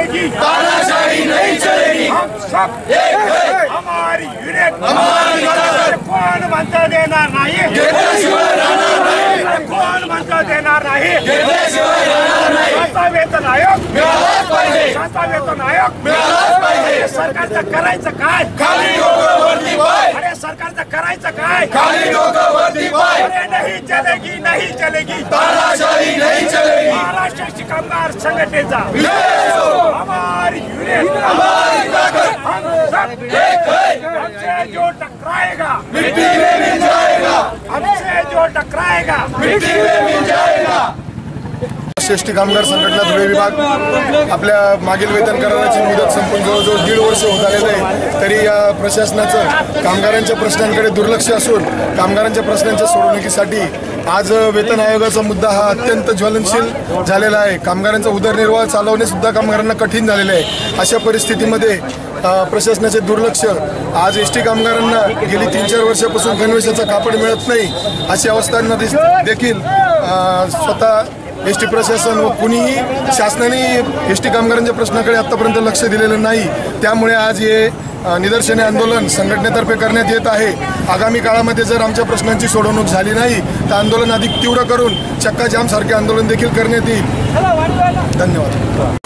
चलेगी, तानाशाही नहीं चलेगी। हम सब एक है, हमारी यूनिट हमारी ताकत। कोण म्हणता देणार नाही, घेतल्याशिवाय राहणार नाही, कोण म्हणता देणार नाही। घेतल्याशिवाय राहणार नाही। शांता वेतन आयोग मिळालाच पाहिजे, शांता वेतन आयोग मिळालाच पाहिजे। सरकारचं करायचं काय, खाली डोकं वरती पाय, अरे सरकारचं करायचं काय, खाली डोकं वरती पाय, अरे नहीं चलेगी, नहीं चलेगी, तानाशाही नहीं चलेगी। महाराष्ट्र कामगार संघटनेचा जय हो, हमारी यूनिट हमारी ताकत हम सब एक है, हमसे जो टकराएगा मिट्टी में मिल जाएगा, हमसे जो टकराएगा मिट्टी में मिल जाएगा। एसटी कामगार संघटना धुळे विभाग आपल्या मागील वेतन कराराची मुदत संपून जवळजवळ 1.5 वर्ष होत आलेलं आहे, तरी या प्रशासनाचं कामगारांच्या प्रश्नांकडे दुर्लक्ष असून कामगारांच्या प्रश्नांच्या सोडवणुकीसाठी आज वेतन आयोगाचा मुद्दा हा अत्यंत ज्वलनशील झालेला आहे। कामगारांचा उदरनिर्वाह चालवणे सुद्धा कामगारांना कठीण झालेले आहे। अशा परिस्थितीमध्ये प्रशासनाचे दुर्लक्ष, आज एसटी कामगारांना गेली 3-4 वर्षापासून गणवेशाचा कापड मिळत नाही, अशी अवस्थांमध्ये देखील स्वतः एसटी प्रशासन व कुणीही शासनाने एसटी कामगारांच्या प्रश्नाकडे आत्तापर्यंत लक्ष दिलेलं नाही। त्यामुळे आज हे निदर्शने आंदोलन संघटनेतर्फे करण्यात येत आहे। आगामी काळामध्ये जर आमच्या प्रश्नांची सोडवणूक झाली नाही तर आंदोलन अधिक तीव्र करून चक्का जाम सारखे आंदोलन देखील करण्यात येईल। धन्यवाद।